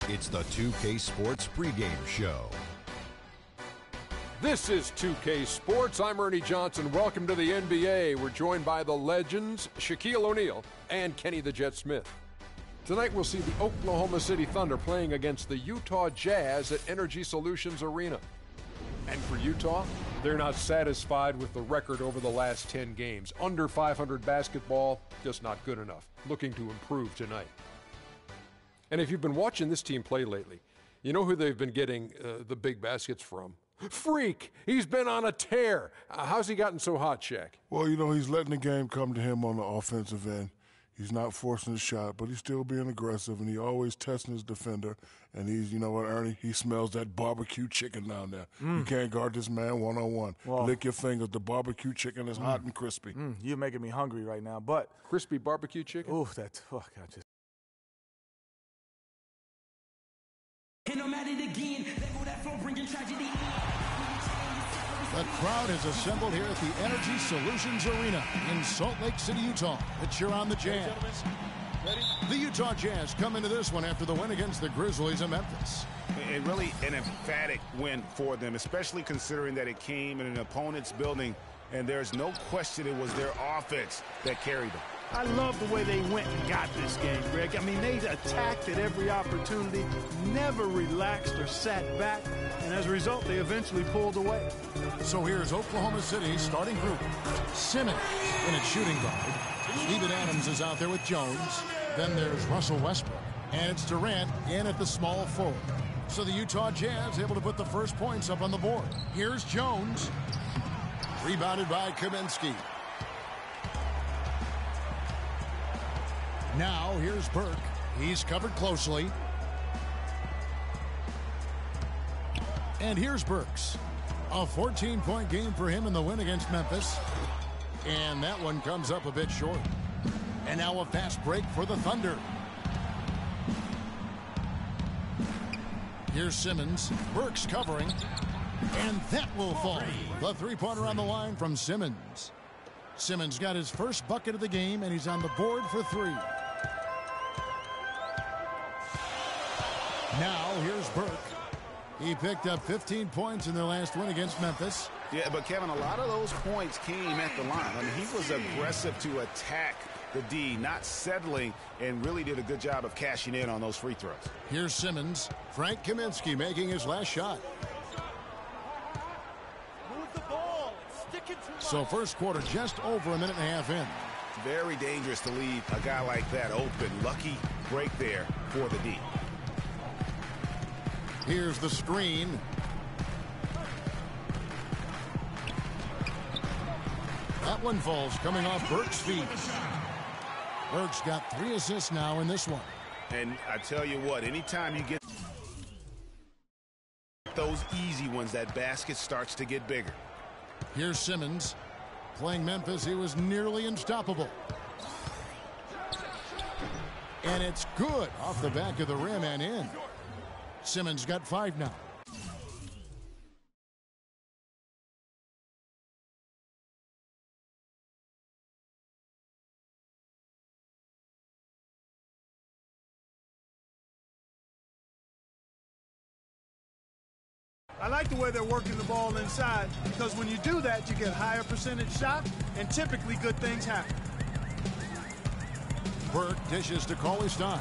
It's the 2K Sports pregame show. This is 2K Sports. I'm Ernie Johnson. Welcome to the NBA. We're joined by the legends Shaquille O'Neal and Kenny the Jet Smith. Tonight we'll see the Oklahoma City Thunder playing against the Utah Jazz at Energy Solutions Arena. And for Utah, they're not satisfied with the record over the last 10 games. Under 500 basketball, just not good enough. Looking to improve tonight. And if you've been watching this team play lately, you know who they've been getting the big baskets from? Freak! He's been on a tear. How's he gotten so hot, Shaq? Well, you know, he's letting the game come to him on the offensive end. He's not forcing the shot, but he's still being aggressive, and he's always testing his defender. And he's, you know what, Ernie, he smells that barbecue chicken down there. You can't guard this man one-on-one. Well, lick your fingers. The barbecue chicken is hot and crispy. You're making me hungry right now, but... Crispy barbecue chicken? Ooh, that's... Oh, God, just... The crowd has assembled here at the Energy Solutions Arena in Salt Lake City, Utah, to cheer on the Jazz. The Utah Jazz come into this one after the win against the Grizzlies of Memphis. And really an emphatic win for them, especially considering that it came in an opponent's building, and there's no question it was their offense that carried them. I love the way they went and got this game, Greg. I mean, they attacked at every opportunity, never relaxed or sat back, and as a result, they eventually pulled away. So here's Oklahoma City's starting group. Simmons in at shooting guard. Steven Adams is out there with Jones. Then there's Russell Westbrook. And it's Durant in at the small forward. So the Utah Jazz able to put the first points up on the board. Here's Jones. Rebounded by Kaminsky. Now here's Burke. He's covered closely. And here's Burks. A 14-point game for him in the win against Memphis. And that one comes up a bit short. And now a fast break for the Thunder. Here's Simmons. Burks covering. And that will fall. The three-pointer on the line from Simmons. Simmons got his first bucket of the game, and he's on the board for three. Now here's Burke. He picked up 15 points in their last win against Memphis. Yeah, but Kevin, a lot of those points came at the line. I mean, he was aggressive to attack the D, not settling, and really did a good job of cashing in on those free throws. Here's Simmons. Frank Kaminsky making his last shot. Move the ball. Stick it to So first quarter just over a minute and a half in. Very dangerous to leave a guy like that open. Lucky break there for the D. Here's the screen. That one falls coming off Burke's feet. Burke's got 3 assists now in this one. And I tell you what, anytime you get those easy ones, that basket starts to get bigger. Here's Simmons. Playing Memphis, he was nearly unstoppable. And it's good off the back of the rim and in. Simmons got 5 now. I like the way they're working the ball inside because when you do that, you get higher percentage shots and typically good things happen. Burke dishes to Cauley-Stein.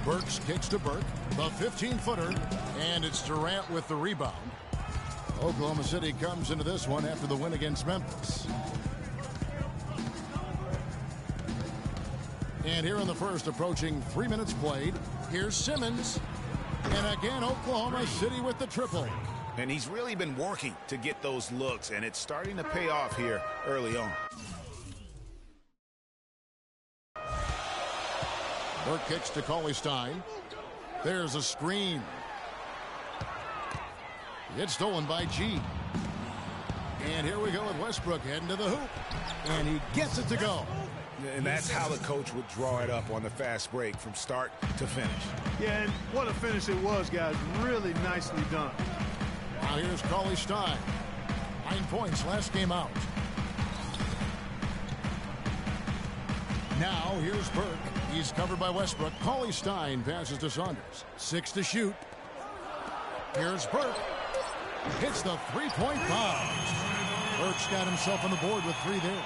Burks kicks to Burke, the 15-footer, and it's Durant with the rebound. Oklahoma City comes into this one after the win against Memphis. And here in the first, approaching 3 minutes played, here's Simmons. And again, Oklahoma City with the triple. And he's really been working to get those looks, and it's starting to pay off here early on. Burke kicks to Cauley-Stein. There's a screen. It's stolen by G. And here we go with Westbrook heading to the hoop. And he gets it to go. And that's how the coach would draw it up on the fast break from start to finish. Yeah, and what a finish it was, guys. Really nicely done. Now here's Cauley-Stein. 9 points last game out. Now here's Burke. He's covered by Westbrook. Cauley-Stein passes to Saunders. 6 to shoot. Here's Burke. Hits the three-point bomb. Burke's got himself on the board with 3 there.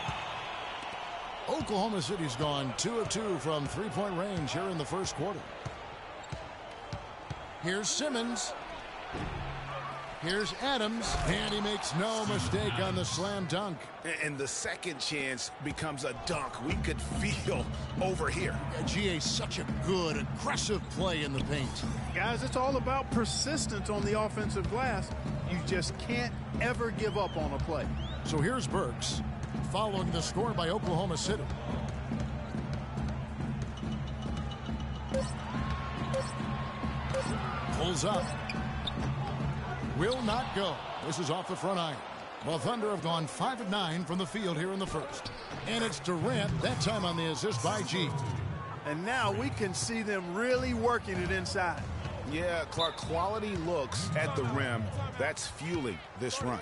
Oklahoma City's gone 2 of 2 from three-point range here in the first quarter. Here's Simmons. Here's Adams, and he makes no mistake on the slam dunk. And the second chance becomes a dunk we could feel over here. GA, such a good, aggressive play in the paint. Guys, it's all about persistence on the offensive glass. You just can't ever give up on a play. So here's Burks, following the score by Oklahoma City. Pulls up. Will not go. This is off the front iron. The Thunder have gone 5 of 9 from the field here in the first. And it's Durant, that time on the assist by G. And now we can see them really working it inside. Yeah, Clark, quality looks at the rim. That's fueling this run.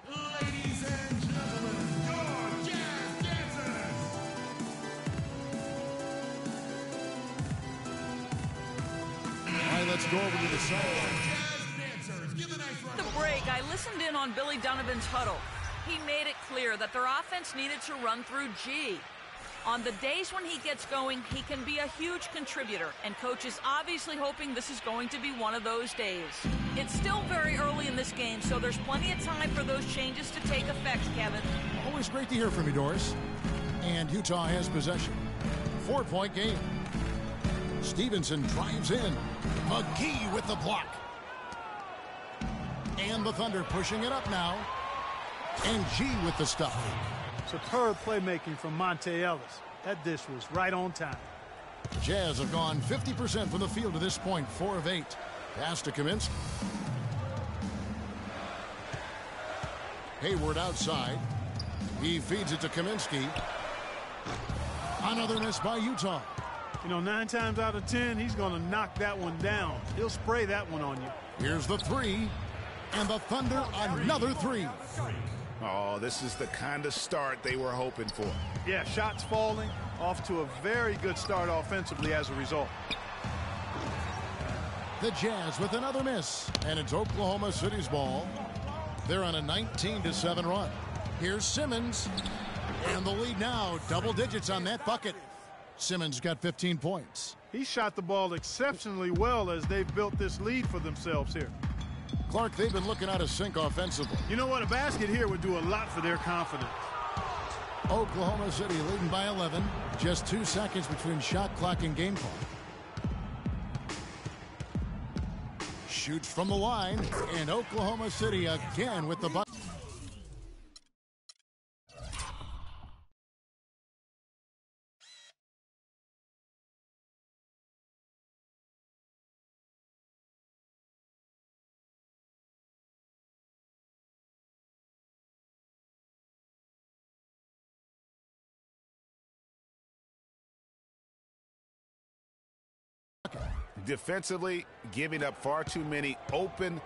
Ladies and gentlemen, your jazz dancers. All right, let's go over to the side. The break, I listened in on Billy Donovan's huddle. He made it clear that their offense needed to run through G. On the days when he gets going, he can be a huge contributor, and Coach is obviously hoping this is going to be one of those days. It's still very early in this game, so there's plenty of time for those changes to take effect, Kevin. Always great to hear from you, Doris. And Utah has possession. 4-point game. Stevenson drives in. McGee with the block. And the Thunder pushing it up now. And G with the stuff. Superb playmaking from Monte Ellis. That dish was right on time. Jazz have gone 50% from the field to this point, 4 of 8. Pass to Kaminsky. Hayward outside. He feeds it to Kaminsky. Another miss by Utah. You know, 9 times out of 10, he's going to knock that one down. He'll spray that one on you. Here's the 3. And the Thunder another 3. Oh, this is the kind of start they were hoping for. Yeah, shots falling, off to a very good start offensively as a result. The Jazz with another miss, and it's Oklahoma City's ball. They're on a 19-7 run. Here's Simmons, and the lead now, double digits on that bucket. Simmons got 15 points. He shot the ball exceptionally well as they've built this lead for themselves here. Clark, they've been looking out of sync offensively. You know what? A basket here would do a lot for their confidence. Oklahoma City leading by 11. Just 2 seconds between shot clock and game clock. Shoots from the line, and Oklahoma City again with the bucket. Defensively, giving up far too many open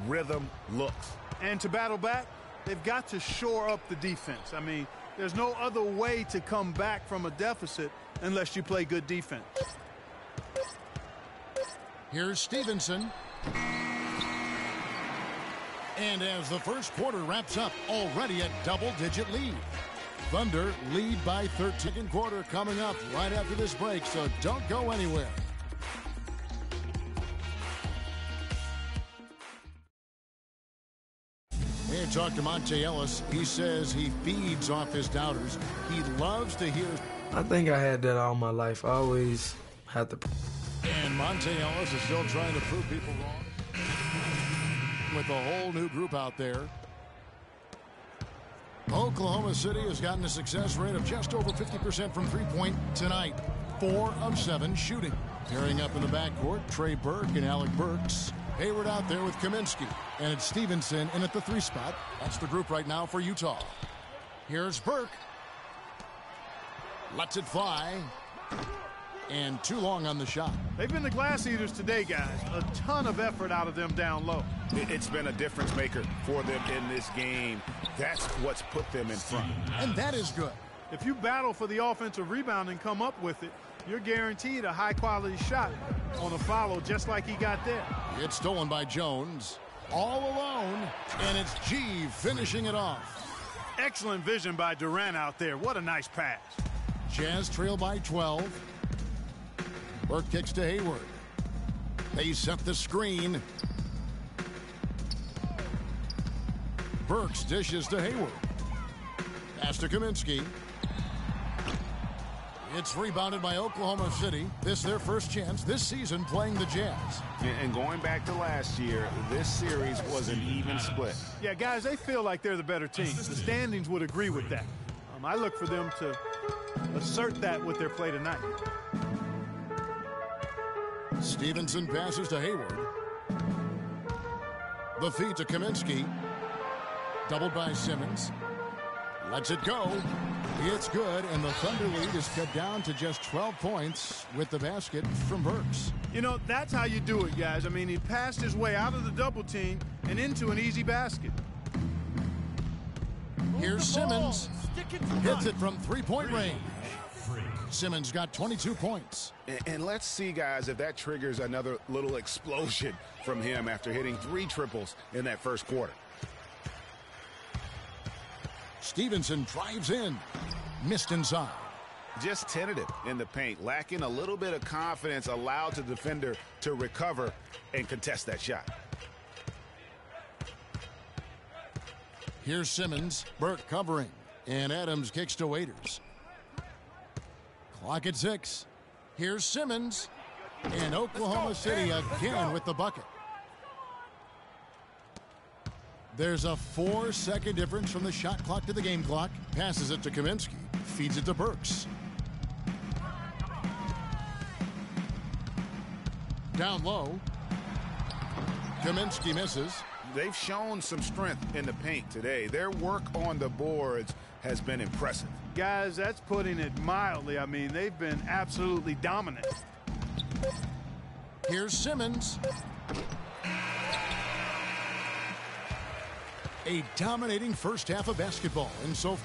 rhythm looks. And to battle back, they've got to shore up the defense. I mean, there's no other way to come back from a deficit unless you play good defense. Here's Stevenson. And as the first quarter wraps up, already a double-digit lead. Thunder lead by 13. Second quarter coming up right after this break, so don't go anywhere. Here, talk to Monte Ellis. He says he feeds off his doubters. He loves to hear. I think I had that all my life. I always had to. And Monte Ellis is still trying to prove people wrong with a whole new group out there. Oklahoma City has gotten a success rate of just over 50% from three-point tonight. 4 of 7 shooting. Pairing up in the backcourt, Trey Burke and Alec Burks. Hayward out there with Kaminsky. And it's Stevenson in at the 3 spot. That's the group right now for Utah. Here's Burke. Lets it fly. And too long on the shot. They've been the glass eaters today, guys. A ton of effort out of them down low. It's been a difference maker for them in this game. That's what's put them in front. And that is good. If you battle for the offensive rebound and come up with it, you're guaranteed a high-quality shot on a follow just like he got there. It's stolen by Jones. All alone. And it's G finishing it off. Excellent vision by Durant out there. What a nice pass. Jazz trail by 12. Burke kicks to Hayward. They set the screen. Burks dishes to Hayward. Pass to Kaminsky. It's rebounded by Oklahoma City. This their first chance this season playing the Jazz. And going back to last year, this series was an even split. Yeah, guys, they feel like they're the better team. The standings would agree with that. I look for them to assert that with their play tonight. Stevenson passes to Hayward. The feed to Kaminsky. Doubled by Simmons. Lets it go. It's good, and the Thunder lead is cut down to just 12 points with the basket from Burks. You know, that's how you do it, guys. I mean, he passed his way out of the double team and into an easy basket. Here's Simmons. Hits it from three-point range. Simmons got 22 points. And let's see, guys, if that triggers another little explosion from him after hitting 3 triples in that first quarter. Stevenson drives in. Missed inside. Just tentative in the paint, lacking a little bit of confidence, allowed the defender to recover and contest that shot. Here's Simmons. Burke covering. And Adams kicks to Waiters. Clock at 6. Here's Simmons. And Oklahoma City again with the bucket. There's a 4-second difference from the shot clock to the game clock. Passes it to Kaminsky. Feeds it to Burks. Down low. Kaminsky misses. They've shown some strength in the paint today. Their work on the boards has been impressive. Guys, that's putting it mildly. I mean, they've been absolutely dominant. Here's Simmons. A dominating first half of basketball. And so,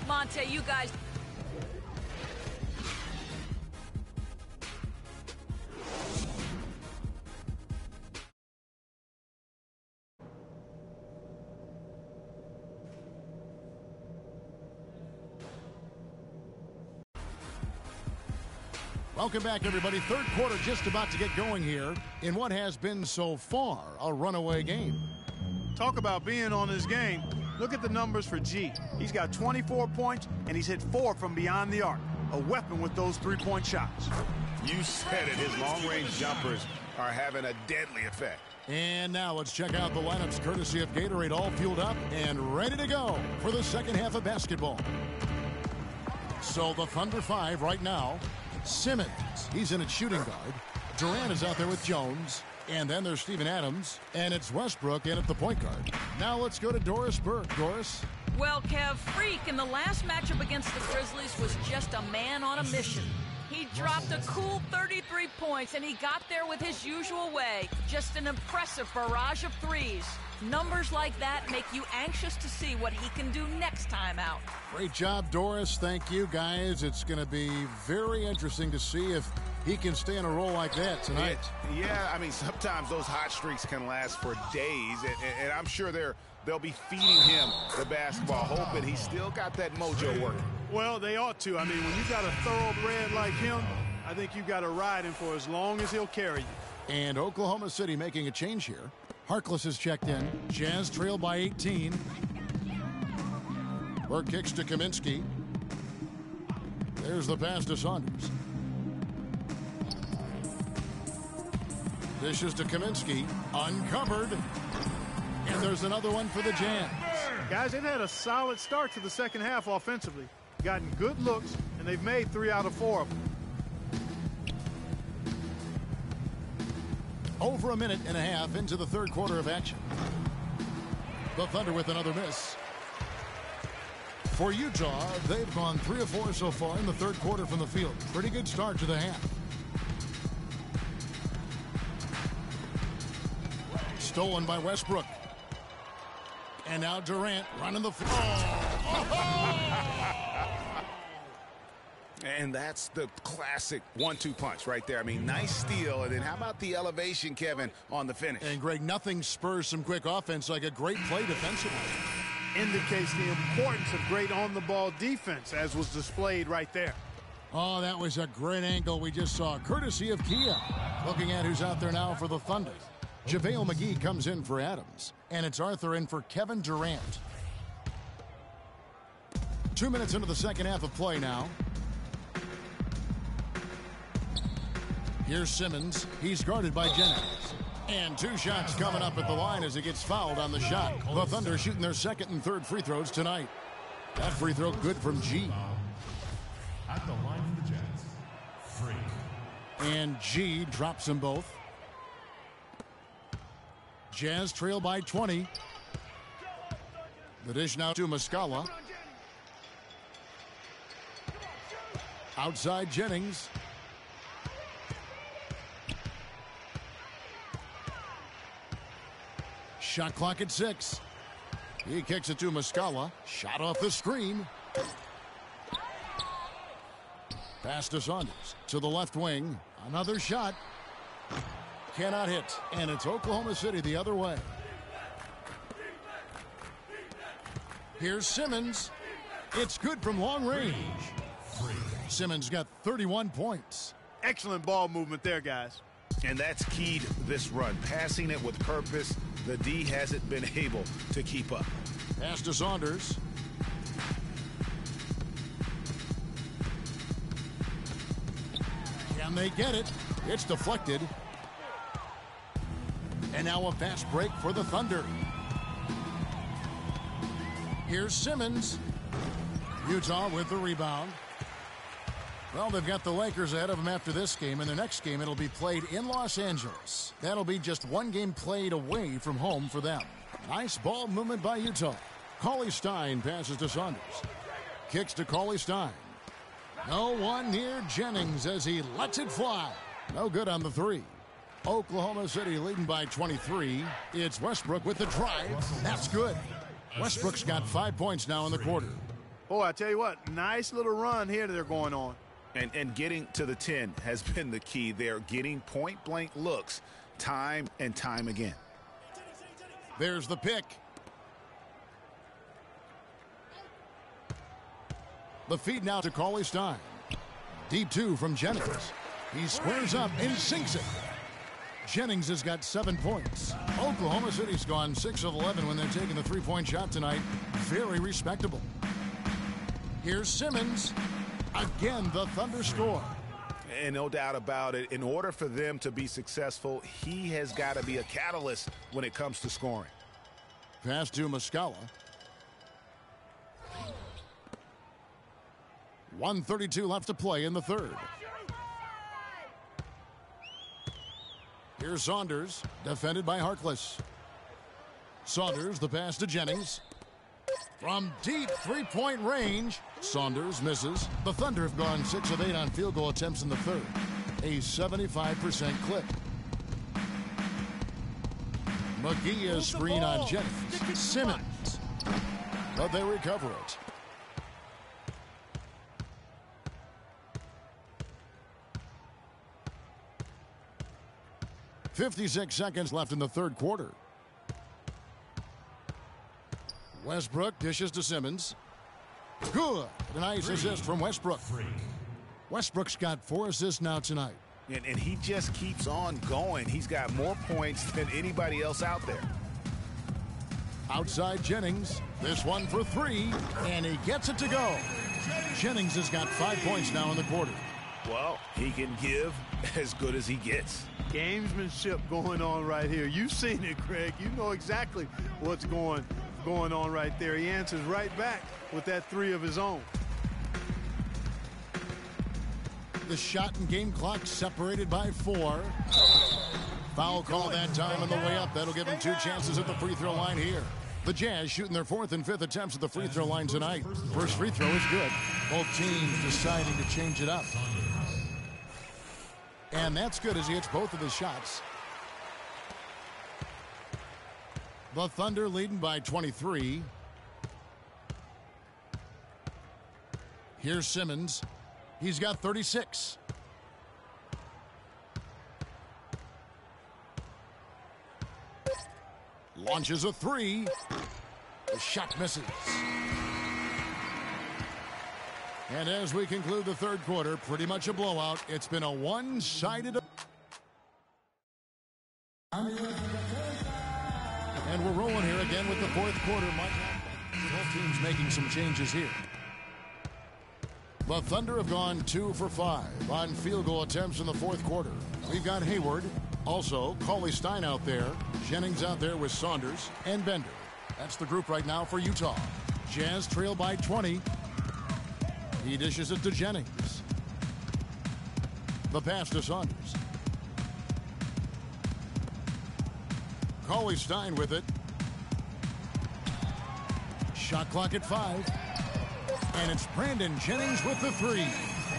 Monte, you guys. welcome back, everybody. Third quarter just about to get going here in what has been so far a runaway game. Talk about being on his game. Look at the numbers for G. He's got 24 points, and he's hit 4 from beyond the arc. A weapon with those three-point shots. You said it. His long-range jumpers are having a deadly effect. And now let's check out the lineups courtesy of Gatorade, all fueled up and ready to go for the second half of basketball. So the Thunder 5 right now. Simmons, he's in at shooting guard. Durant is out there with Jones. And then there's Steven Adams. And it's Westbrook in at the point guard. Now let's go to Doris Burke. Doris? Well, Kev, Freak in the last matchup against the Grizzlies was just a man on a mission. He dropped a cool 33 3 points, and he got there with his usual way. Just an impressive barrage of threes. Numbers like that make you anxious to see what he can do next time out. Great job, Doris. Thank you, guys. It's going to be very interesting to see if he can stay in a roll like that tonight. Yeah, I mean, sometimes those hot streaks can last for days, and I'm sure they'll be feeding him the basketball, hoping he's still got that mojo working. Well, they ought to. I mean, when you got a thoroughbred like him, I think you got to ride him for as long as he'll carry you. And Oklahoma City making a change here. Harkless has checked in. Jazz trail by 18. Burke kicks to Kaminsky. There's the pass to Saunders. Dishes to Kaminsky. Uncovered. And there's another one for the Jazz. Guys, they've had a solid start to the second half offensively. Gotten good looks, and they've made 3 out of 4 of them. Over a minute and a half into the third quarter of action. The Thunder with another miss. For Utah, they've gone 3 of 4 so far in the third quarter from the field. Pretty good start to the half. Stolen by Westbrook. And now Durant running the floor. And that's the classic 1-2 punch right there. I mean, nice steal. And then how about the elevation, Kevin, on the finish? And, Greg, nothing spurs some quick offense like a great play defensively. Indicates the importance of great on-the-ball defense, as was displayed right there. Oh, that was a great angle we just saw, courtesy of Kia. Looking at who's out there now for the Thunder. JaVale McGee comes in for Adams. And it's Arthur in for Kevin Durant. 2 minutes into the second half of play now. Here's Simmons. He's guarded by Jennings. And 2 shots coming up at the line as he gets fouled on the shot. The Thunder shooting their second and third free throws tonight. That free throw good from G. At the line for the Jazz, Freak. And G drops them both. Jazz trail by 20. The dish now to Muscala. Outside Jennings. Shot clock at 6. He kicks it to Muscala. Shot off the screen. Pass to Saunders. To the left wing. Another shot. Cannot hit. And it's Oklahoma City the other way. Here's Simmons. It's good from long range. Simmons got 31 points. Excellent ball movement there, guys. And that's keyed this run. Passing it with purpose. The D hasn't been able to keep up. Pass to Saunders. Can they get it? It's deflected. And now a fast break for the Thunder. Here's Simmons. Utah with the rebound. Well, they've got the Lakers ahead of them after this game. In their next game, it'll be played in Los Angeles. That'll be just one game played away from home for them. Nice ball movement by Utah. Cauley Stein passes to Saunders. Kicks to Cauley Stein. No one near Jennings as he lets it fly. No good on the 3. Oklahoma City leading by 23. It's Westbrook with the drive. That's good. Westbrook's got 5 points now in the quarter. Boy, I tell you what, nice little run here that they're going on. And getting to the 10 has been the key. They're getting point-blank looks time and time again. There's the pick. The feed now to Cauley Stein. Deep 2 from Jennings. He squares up and sinks it. Jennings has got 7 points. Oklahoma City's gone 6 of 11 when they're taking the three-point shot tonight. Very respectable. Here's Simmons. Again, the Thunder score. And no doubt about it, in order for them to be successful, he has got to be a catalyst when it comes to scoring. Pass to Muscala. 1:32 left to play in the third. Here's Saunders, defended by Harkless. Saunders, the pass to Jennings. From deep three-point range, Saunders misses. The Thunder have gone 6 of 8 on field goal attempts in the third. a 75% clip. McGee is screen on Jennings. Simmons. But they recover it. .56 seconds left in the third quarter. Westbrook dishes to Simmons. Good. A nice assist from Westbrook. Westbrook's got 4 assists now tonight. And he just keeps on going. He's got more points than anybody else out there. Outside Jennings. This one for 3. And he gets it to go. Jennings has got 5 points now in the quarter. Well, he can give as good as he gets. Gamesmanship going on right here. You've seen it, Greg. You know exactly what's going on right there. He answers right back with that 3 of his own. The shot and game clock separated by 4. Foul call that time on the way up. That'll give him 2 chances at the free throw line here. The Jazz shooting their 4th and 5th attempts at the free throw line tonight. First free throw is good. Both teams deciding to change it up. And that's good as he hits both of his shots. The Thunder leading by 23. Here's Simmons. He's got 36. Launches a 3. The shot misses. And as we conclude the third quarter, pretty much a blowout. It's been a one-sided. And we're rolling here again with the fourth quarter. Both teams making some changes here. The Thunder have gone 2 for 5 on field goal attempts in the fourth quarter. We've got Hayward, also Cauley Stein out there, Jennings out there with Saunders, and Bender. That's the group right now for Utah. Jazz trail by 20. He dishes it to Jennings. The pass to Saunders. Cauley Stein with it. Shot clock at 5. And it's Brandon Jennings with the 3.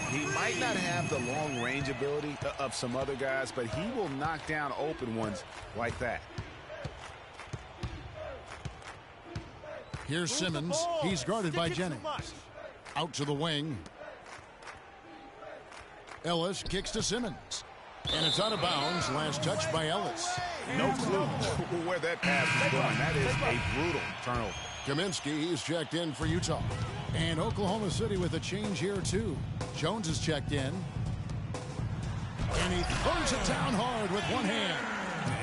He might not have the long-range ability of some other guys, but he will knock down open ones like that. Here's Simmons. He's guarded by Jennings. Out to the wing. Ellis kicks to Simmons. And it's out of bounds. Last touch by Ellis. No clue where that pass is going. That is a brutal turnover. Kaminsky is checked in for Utah. And Oklahoma City with a change here, too. Jones is checked in. And he throws it down hard with one hand.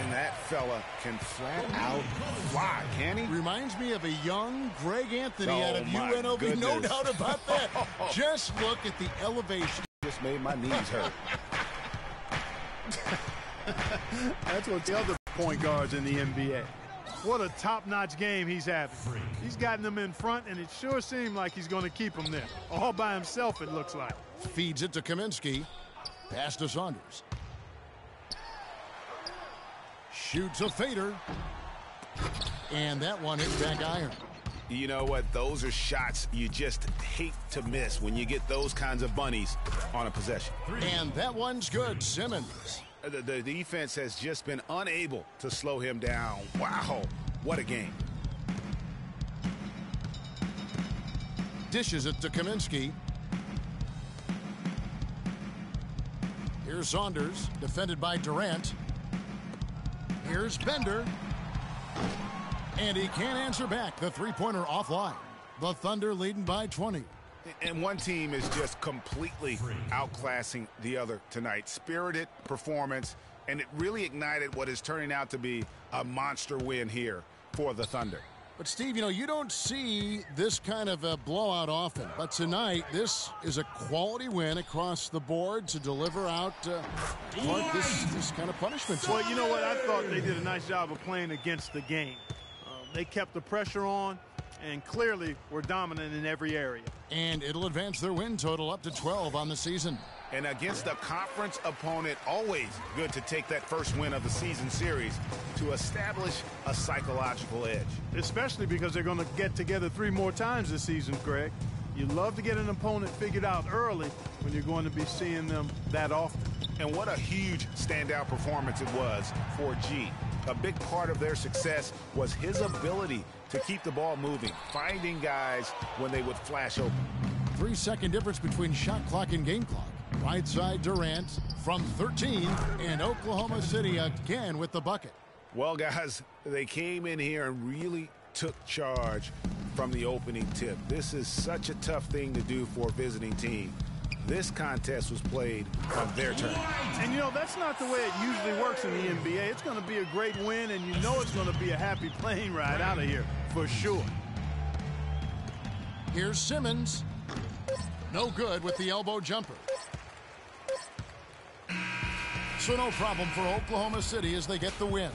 And that fella can flat out fly, can he? Reminds me of a young Greg Anthony Oh, out of my UNLV. goodness. No doubt about that. Just look at the elevation. Just made my knees hurt. That's what the other point guards in the NBA. What a top-notch game he's having. He's gotten them in front, and it sure seemed like he's going to keep them there. All by himself, it looks like. Feeds it to Kaminsky. Pass to Saunders. Shoots a fader. And that one hits back iron. You know what? Those are shots you just hate to miss when you get those kinds of bunnies on a possession. And that one's good. Simmons. The defense has just been unable to slow him down. Wow, what a game. Dishes it to Kaminsky. Here's Saunders, defended by Durant. Here's Bender. And he can't answer back. The three-pointer offline. The Thunder leading by 20. And one team is just completely outclassing the other tonight. Spirited performance, and it really ignited what is turning out to be a monster win here for the Thunder. But, Steve, you know, you don't see this kind of a blowout often. But tonight, this is a quality win across the board to deliver out Clark, this kind of punishment. Well, you know what? I thought they did a nice job of playing against the game. They kept the pressure on and clearly were dominant in every area. And it'll advance their win total up to 12 on the season. And against a conference opponent, always good to take that first win of the season series to establish a psychological edge. Especially because they're going to get together 3 more times this season, Greg. You love to get an opponent figured out early when you're going to be seeing them that often. And what a huge standout performance it was for G. A big part of their success was his ability to keep the ball moving, finding guys when they would flash open. 3-second difference between shot clock and game clock. Right side Durant from 13, and Oklahoma City again with the bucket. Well, guys, they came in here and really took charge from the opening tip. This is such a tough thing to do for a visiting team. This contest was played on their turn. And, you know, that's not the way it usually works in the NBA. It's going to be a great win, and you know it's going to be a happy plane ride out of here, for sure. Here's Simmons. No good with the elbow jumper. So no problem for Oklahoma City as they get the win.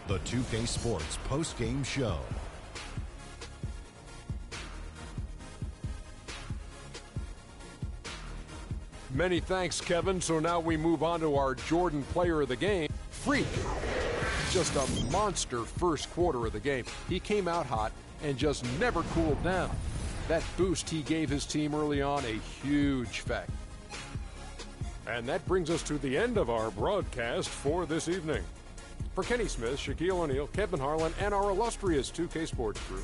The 2K Sports post-game show. Many thanks, Kevin. So now we move on to our Jordan player of the game, Freak. Just a monster first quarter of the game. He came out hot and just never cooled down. That boost he gave his team early on, a huge fact. And that brings us to the end of our broadcast for this evening. For Kenny Smith, Shaquille O'Neal, Kevin Harlan, and our illustrious 2K Sports crew,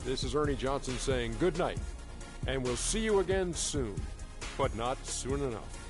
this is Ernie Johnson saying good night, and we'll see you again soon, but not soon enough.